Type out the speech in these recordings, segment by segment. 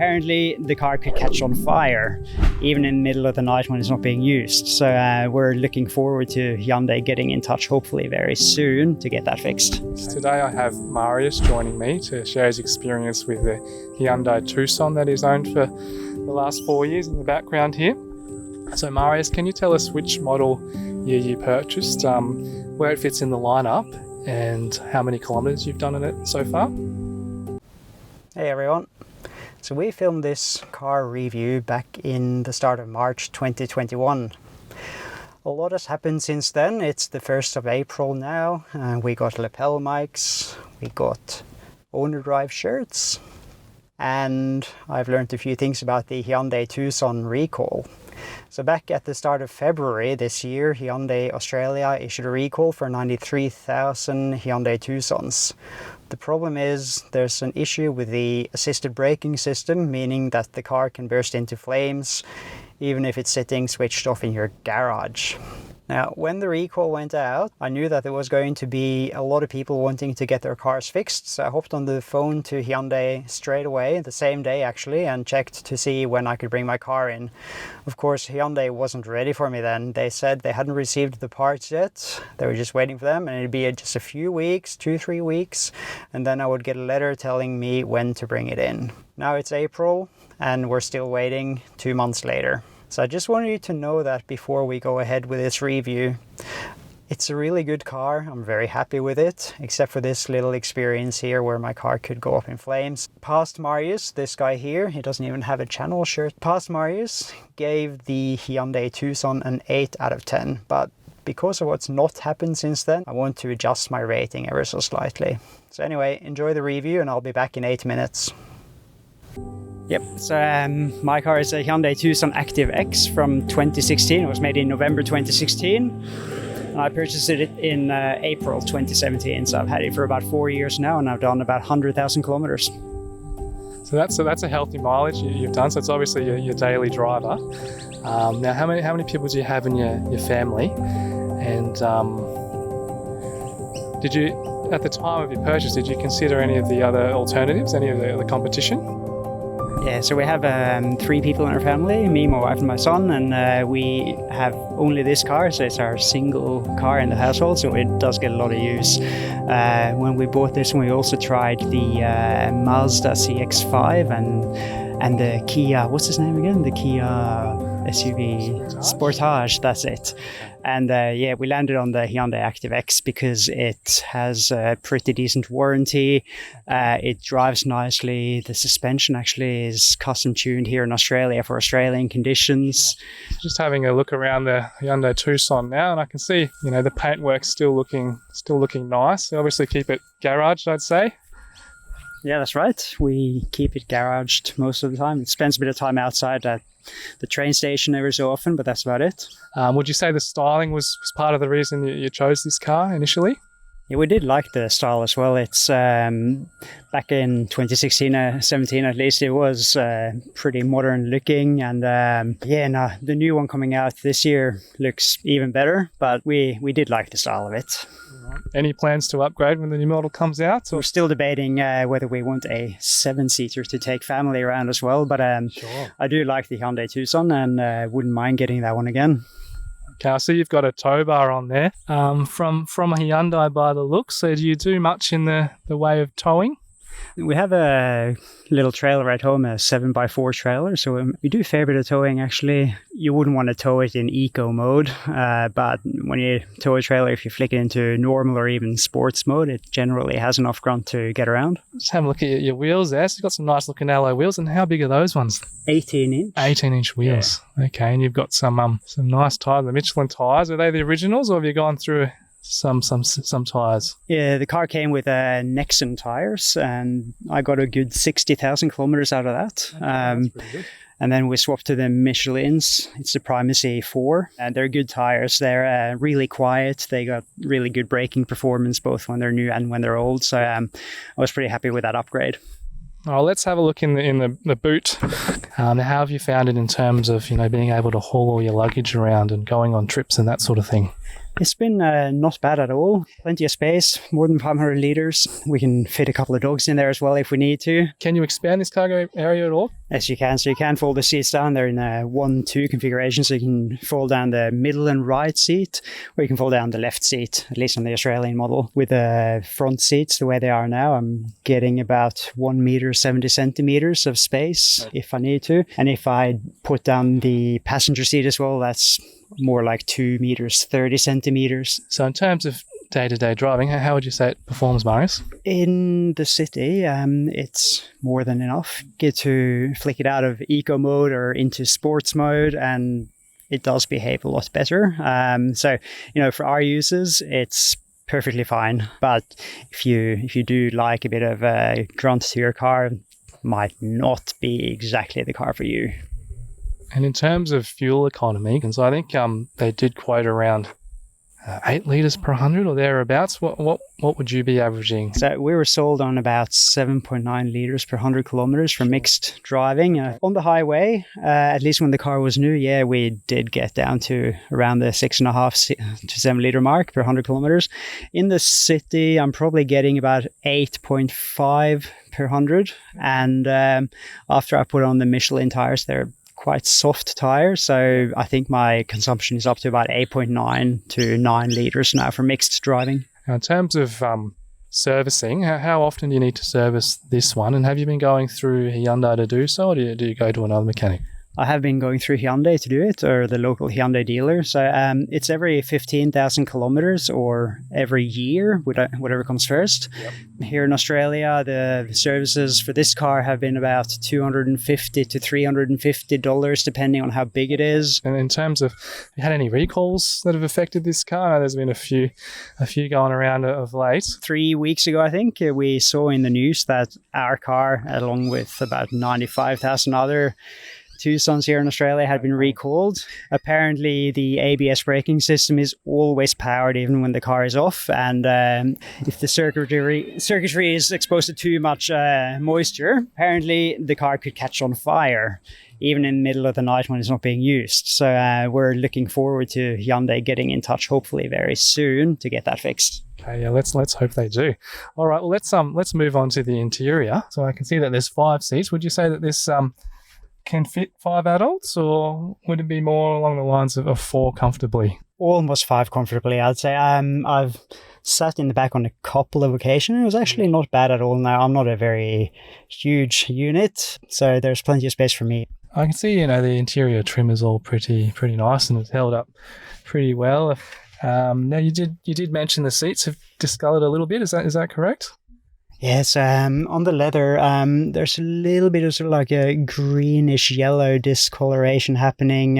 Apparently the car could catch on fire even in the middle of the night when it's not being used. So we're looking forward to Hyundai getting in touch hopefully very soon to get that fixed. Today I have Marius joining me to share his experience with the Hyundai Tucson that he's owned for the last 4 years in the background here. So Marius, can you tell us which model year you purchased, where it fits in the lineup, and how many kilometres you've done in it so far? Hey everyone. So we filmed this car review back in the start of March 2021. A lot has happened since then. It's the 1st of April now. We got lapel mics, we got owner drive shirts, and I've learned a few things about the Hyundai Tucson recall. So back at the start of February this year, Hyundai Australia issued a recall for 93,000 Hyundai Tucsons. The problem is there's an issue with the assisted braking system, meaning that the car can burst into flames even if it's sitting switched off in your garage. Now, when the recall went out, I knew that there was going to be a lot of people wanting to get their cars fixed, so I hopped on the phone to Hyundai straight away, the same day actually, and checked to see when I could bring my car in. Of course, Hyundai wasn't ready for me then. They said they hadn't received the parts yet. They were just waiting for them, and it'd be just a few weeks, 2-3 weeks, and then I would get a letter telling me when to bring it in. Now it's April, and we're still waiting 2 months later. So I just wanted you to know that before we go ahead with this review. It's a really good car. I'm very happy with it, except for this little experience here where my car could go up in flames. Past Marius, this guy here, he doesn't even have a channel shirt. Past Marius gave the Hyundai Tucson an 8 out of 10, but because of what's not happened since then, I want to adjust my rating ever so slightly. So anyway, enjoy the review and I'll be back in 8 minutes. Yep, so my car is a Hyundai Tucson ActiveX from 2016. It was made in November 2016. And I purchased it in April 2017. So I've had it for about 4 years now, and I've done about 100,000 kilometers. So that's a healthy mileage you've done. So it's obviously your daily driver. Now, how many people do you have in your family? And did you, at the time of your purchase, did you consider any of the other alternatives, any of the competition? Yeah, so we have 3 people in our family, me, my wife and my son, and we have only this car, so it's our single car in the household, so it does get a lot of use. When we bought this one, we also tried the Mazda CX-5 and the Kia, what's his name again? The Kia SUV Sportage, that's it. And yeah, we landed on the Hyundai ActiveX because it has a pretty decent warranty. It drives nicely. The suspension actually is custom tuned here in Australia for Australian conditions. Just having a look around the Hyundai Tucson now, and I can see, the paintwork's still looking nice. They obviously keep it garaged, I'd say. Yeah, that's right. We keep it garaged most of the time. It spends a bit of time outside at the train station every so often, but that's about it. Would you say the styling was part of the reason you chose this car initially? Yeah, we did like the style as well. It's back in 2016, 17 at least, it was pretty modern looking, and the new one coming out this year looks even better, but we did like the style of it. Any plans to upgrade when the new model comes out? Or? We're still debating whether we want a 7-seater to take family around as well, but Sure. I do like the Hyundai Tucson and wouldn't mind getting that one again. Okay, I see you've got a tow bar on there from a Hyundai by the looks. So do you do much in the way of towing? We have a little trailer at home, a 7x4 trailer, so we do a fair bit of towing actually. You wouldn't want to tow it in eco mode, but when you tow a trailer, if you flick it into normal or even sports mode, it generally has enough grunt to get around. Just have a look at your wheels there. So you've got some nice looking alloy wheels, and how big are those ones? 18-inch. 18-inch wheels. Yeah. Okay, and you've got some nice tyres, the Michelin tyres. Are they the originals, or have you gone through some tyres? Yeah, the car came with Nexon tyres, and I got a good 60,000 kilometers out of that. Okay, that's pretty good. And then we swapped to the Michelins. It's the Primacy 4. And they're good tires. They're really quiet. They got really good braking performance, both when they're new and when they're old. So I was pretty happy with that upgrade. Oh, let's have a look in the boot. How have you found it in terms of being able to haul all your luggage around and going on trips and that sort of thing? It's been not bad at all. Plenty of space, more than 500 litres. We can fit a couple of dogs in there as well if we need to. Can you expand this cargo area at all? Yes, you can. So you can fold the seats down. They're in a 1-2 configuration, so you can fold down the middle and right seat, or you can fold down the left seat, at least on the Australian model. With the front seats, the way they are now, I'm getting about 1 metre 70 centimetres of space if I need to. And if I put down the passenger seat as well, that's more like 2 metres 30 centimetres. So in terms of day-to-day driving, how would you say it performs, Marius? In the city, it's more than enough. Get to flick it out of eco mode or into sports mode, and it does behave a lot better. So, for our uses, it's perfectly fine. But if you do like a bit of a grunt to your car, it might not be exactly the car for you. And in terms of fuel economy, so I think they did quote around 8 litres per 100 or thereabouts. What would you be averaging? So we were sold on about 7.9 litres per 100 kilometres for mixed driving. On the highway, at least when the car was new, we did get down to around the 6.5 to 7 litre mark per 100 kilometres. In the city, I'm probably getting about 8.5 per 100. And after I put on the Michelin tyres, they're quite soft tyres, so I think my consumption is up to about 8.9 to 9 litres now for mixed driving. Now, in terms of servicing, how often do you need to service this one, and have you been going through Hyundai to do so, or do you go to another mechanic? I have been going through Hyundai to do it, or the local Hyundai dealer. So it's every 15,000 kilometers or every year, whatever comes first. Yep. Here in Australia, the services for this car have been about $250 to $350, depending on how big it is. And in terms of, have you had any recalls that have affected this car? I know there's been a few going around of late. 3 weeks ago, I think, we saw in the news that our car, along with about 95,000 other Tucsons here in Australia, had been recalled. Apparently, the ABS braking system is always powered even when the car is off, and if the circuitry is exposed to too much moisture, apparently the car could catch on fire even in the middle of the night when it's not being used. So we're looking forward to Hyundai getting in touch, hopefully very soon, to get that fixed. Okay, yeah, let's hope they do. All right, well let's move on to the interior. So I can see that there's 5 seats. Would you say that this can fit 5 adults, or would it be more along the lines of 4 comfortably? Almost 5 comfortably, I'd say. I've sat in the back on a couple of occasions. It was actually not bad at all. Now, I'm not a very huge unit, so there's plenty of space for me. I can see, the interior trim is all pretty nice, and it's held up pretty well. Now, you did mention the seats have discoloured a little bit. Is that correct? Yes, on the leather, there's a little bit of sort of like a greenish yellow discoloration happening,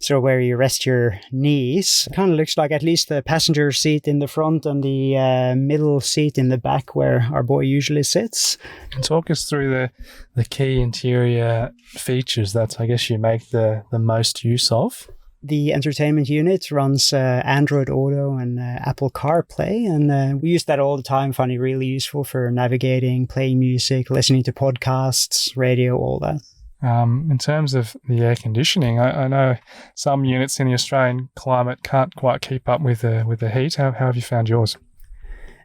sort of where you rest your knees. It kind of looks like at least the passenger seat in the front and the middle seat in the back where our boy usually sits. Talk us through the key interior features that I guess you make the most use of. The entertainment unit runs Android Auto and Apple CarPlay, and we use that all the time. Find it really useful for navigating, playing music, listening to podcasts, radio, all that. In terms of the air conditioning, I know some units in the Australian climate can't quite keep up with the heat. How have you found yours?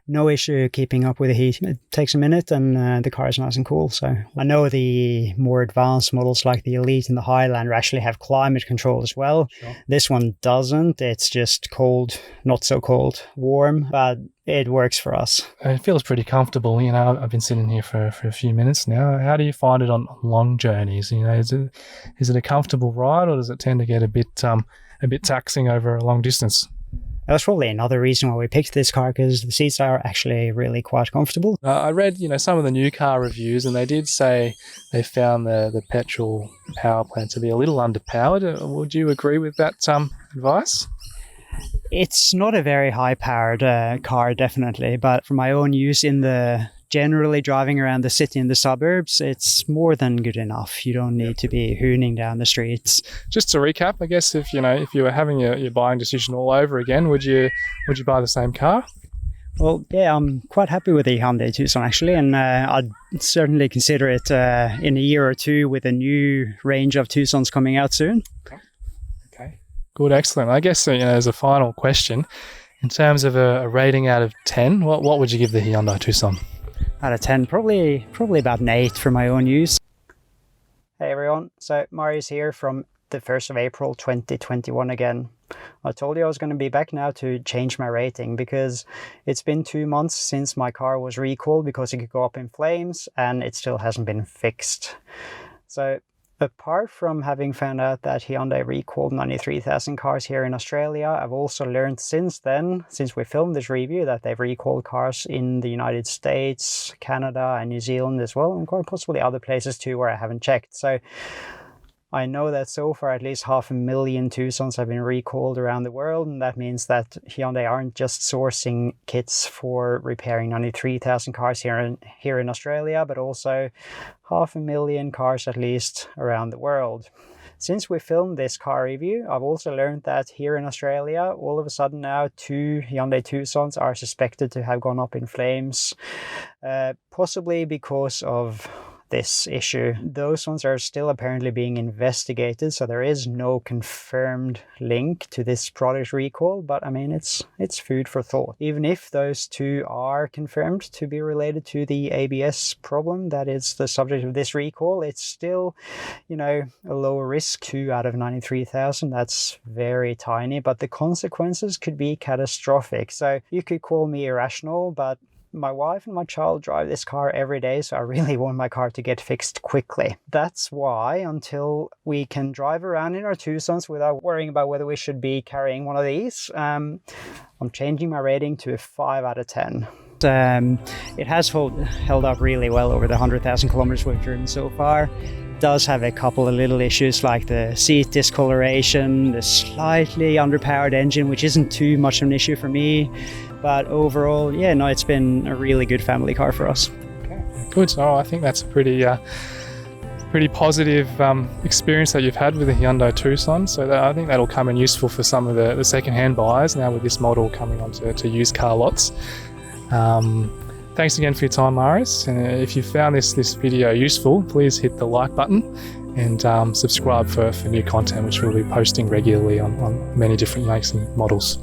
No issue keeping up with the heat. It takes a minute and the car is nice and cool. So I know the more advanced models like the Elite and the Highlander actually have climate control as well. Sure. This one doesn't. It's just cold, not so cold, warm, but it works for us. It feels pretty comfortable. I've been sitting here for a few minutes now. How do you find it on long journeys? Is it a comfortable ride, or does it tend to get a bit taxing over a long distance? That's probably another reason why we picked this car, because the seats are actually really quite comfortable. I read, some of the new car reviews, and they did say they found the petrol power plant to be a little underpowered. Would you agree with that advice? It's not a very high-powered car, definitely, but for my own use in the generally driving around the city and the suburbs, it's more than good enough. You don't need to be hooning down the streets. Just to recap, I guess if you were having your buying decision all over again, would you buy the same car? Well, yeah, I'm quite happy with the Hyundai Tucson actually, and I'd certainly consider it in a year or two with a new range of Tucsons coming out soon. Okay. Good, excellent. I guess, as a final question, in terms of a rating out of 10, what would you give the Hyundai Tucson? Out of 10, probably about an 8 for my own use. Hey everyone, so Marius here from the 1st of April 2021 again. I told you I was going to be back now to change my rating because it's been 2 months since my car was recalled because it could go up in flames and it still hasn't been fixed. So apart from having found out that Hyundai recalled 93,000 cars here in Australia, I've also learned since then, since we filmed this review, that they've recalled cars in the United States, Canada and New Zealand as well, and quite possibly other places too where I haven't checked. So I know that so far at least 500,000 Tucsons have been recalled around the world, and that means that Hyundai aren't just sourcing kits for repairing 93,000 cars here in Australia, but also 500,000 cars at least around the world. Since we filmed this car review, I've also learned that here in Australia, all of a sudden now 2 Hyundai Tucsons are suspected to have gone up in flames, possibly because of this issue. Those ones are still apparently being investigated, so there is no confirmed link to this product recall, but I mean it's food for thought. Even if those 2 are confirmed to be related to the ABS problem that is the subject of this recall, it's still, a low risk. 2 out of 93,000, that's very tiny, but the consequences could be catastrophic. So you could call me irrational, but my wife and my child drive this car every day, so I really want my car to get fixed quickly. That's why, until we can drive around in our Tucsons without worrying about whether we should be carrying one of these, I'm changing my rating to a 5 out of 10. It has held up really well over the 100,000 kilometers we've driven so far. It does have a couple of little issues like the seat discoloration, the slightly underpowered engine, which isn't too much of an issue for me. But overall, it's been a really good family car for us. Okay, good. So I think that's a pretty positive experience that you've had with the Hyundai Tucson. So I think that'll come in useful for some of the second-hand buyers now with this model coming onto used car lots. Thanks again for your time, Marius. And if you found this video useful, please hit the like button and subscribe for new content, which we'll be posting regularly on many different makes and models.